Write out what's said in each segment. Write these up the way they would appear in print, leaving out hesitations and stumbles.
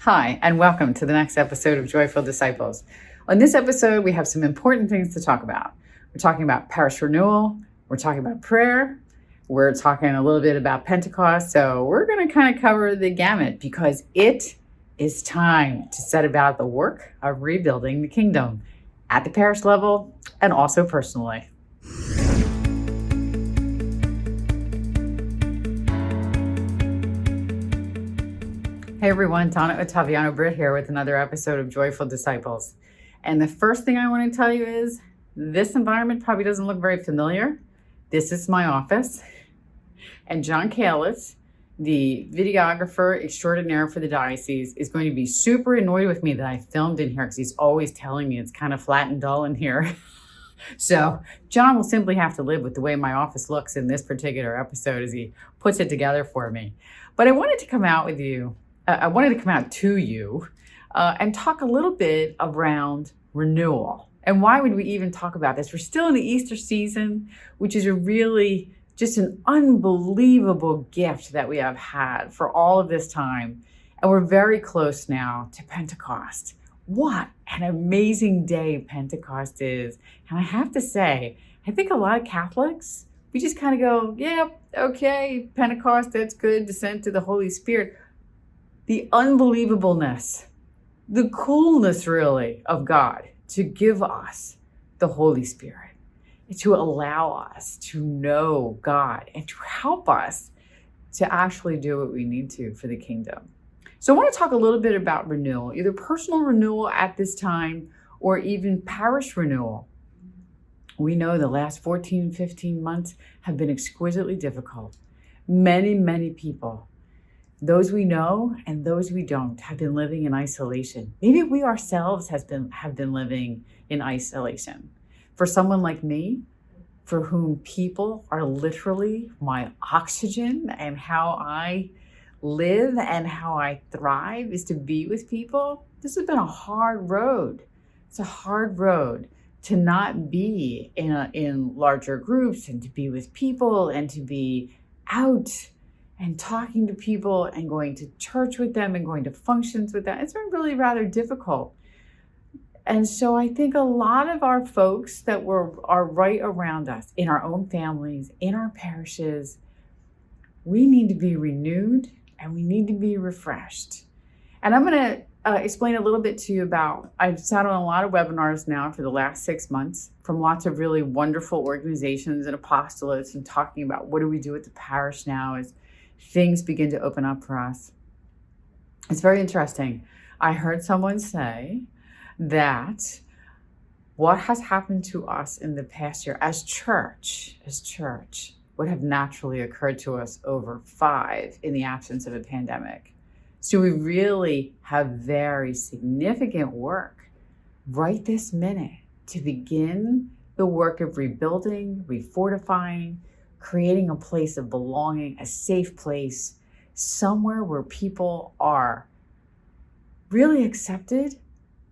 Hi, and welcome to the next episode of Joyful Disciples. On this episode, we have some important things to talk about. We're talking about parish renewal, we're talking about prayer, we're talking a little bit about Pentecost. So we're going to kind of cover the gamut because it is time to set about the work of rebuilding the kingdom at the parish level and also personally. Hey everyone, Donna Ottaviano-Britt here with another episode of Joyful Disciples. And the first thing I want to tell you is this environment probably doesn't look very familiar. This is my office. And John Kalis, the videographer extraordinaire for the diocese, is going to be super annoyed with me that I filmed in here because he's always telling me it's kind of flat and dull in here. So John will simply have to live with the way my office looks in this particular episode as he puts it together for me. But I wanted to come out to you and talk a little bit around renewal. And why would we even talk about this? We're still in the Easter season, which is really just an unbelievable gift that we have had for all of this time. And we're very close now to Pentecost. What an amazing day Pentecost is. And I have to say, I think a lot of Catholics, we just kind of go, yeah, okay, Pentecost, that's good, descent to the Holy Spirit. The unbelievableness, the coolness really of God to give us the Holy Spirit, to allow us to know God and to help us to actually do what we need to for the kingdom. So I want to talk a little bit about renewal, either personal renewal at this time or even parish renewal. We know the last 14, 15 months have been exquisitely difficult. Many people, those we know and those we don't, have been living in isolation. Maybe we ourselves have been living in isolation. For someone like me, for whom people are literally my oxygen, and how I live and how I thrive is to be with people, this has been a hard road. It's a hard road to not be in larger groups and to be with people and to be out and talking to people and going to church with them and going to functions with them. It's been really rather difficult. And so I think a lot of our folks that are right around us, in our own families, in our parishes, we need to be renewed and we need to be refreshed. And I'm going to explain a little bit to you about, I've sat on a lot of webinars now for the last 6 months from lots of really wonderful organizations and apostolates, and talking about what do we do at the parish now as things begin to open up for us. It's very interesting. I heard someone say that what has happened to us in the past year as church would have naturally occurred to us over 5 in the absence of a pandemic. So we really have very significant work right this minute to begin the work of rebuilding, refortifying, creating a place of belonging, a safe place, somewhere where people are really accepted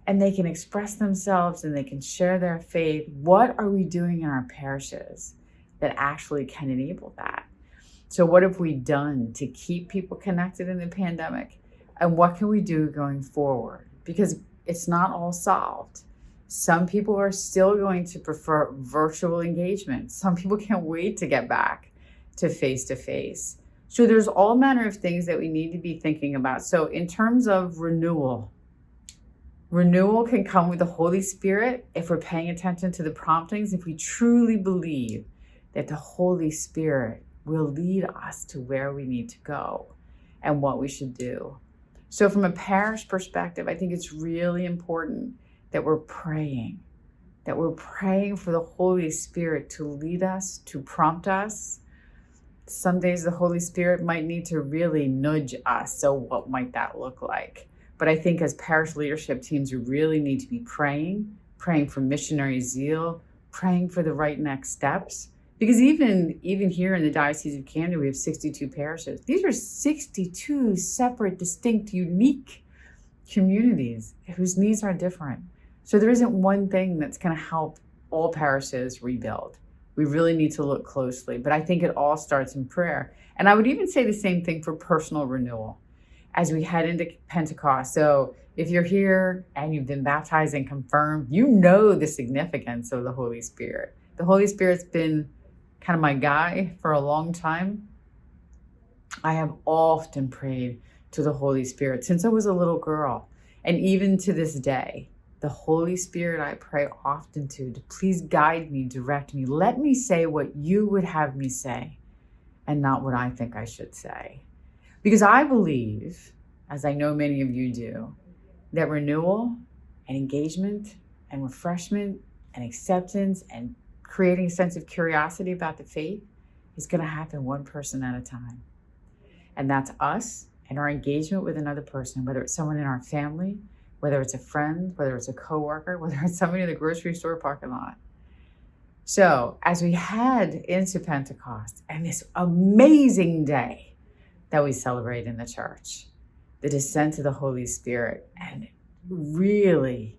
and they can express themselves and they can share their faith. What are we doing in our parishes that actually can enable that? So what have we done to keep people connected in the pandemic? And what can we do going forward? Because it's not all solved. Some people are still going to prefer virtual engagement. Some people can't wait to get back to face-to-face. So there's all manner of things that we need to be thinking about. So in terms of renewal can come with the Holy Spirit if we're paying attention to the promptings, if we truly believe that the Holy Spirit will lead us to where we need to go and what we should do. So from a parish perspective, I think it's really important that we're praying for the Holy Spirit to lead us, to prompt us. Some days the Holy Spirit might need to really nudge us. So what might that look like? But I think as parish leadership teams, we really need to be praying for missionary zeal, praying for the right next steps. Because even here in the Diocese of Canada, we have 62 parishes. These are 62 separate, distinct, unique communities whose needs are different. So there isn't one thing that's going to help all parishes rebuild. We really need to look closely, but I think it all starts in prayer. And I would even say the same thing for personal renewal. as we head into Pentecost. So if you're here and you've been baptized and confirmed, you know the significance of the Holy Spirit. The Holy Spirit's been kind of my guy for a long time. I have often prayed to the Holy Spirit since I was a little girl. And even to this day, the Holy Spirit I pray often to please guide me, direct me. Let me say what you would have me say and not what I think I should say. Because I believe, as I know many of you do, that renewal and engagement and refreshment and acceptance and creating a sense of curiosity about the faith is going to happen one person at a time. And that's us and our engagement with another person, whether it's someone in our family, whether it's a friend, whether it's a coworker, whether it's somebody in the grocery store parking lot. So as we head into Pentecost and this amazing day that we celebrate in the church, the descent of the Holy Spirit, and really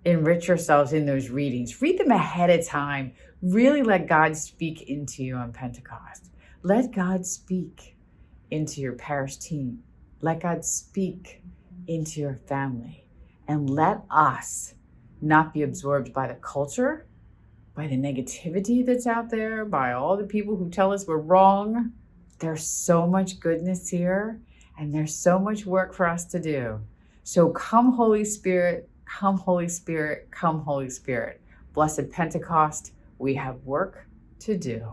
enrich yourselves in those readings. Read them ahead of time. Really let God speak into you on Pentecost. Let God speak into your parish team. Let God speak into your family. And let us not be absorbed by the culture, by the negativity that's out there, by all the people who tell us we're wrong. There's so much goodness here, and there's so much work for us to do. So come, Holy Spirit, come, Holy Spirit, come, Holy Spirit. Blessed Pentecost, we have work to do.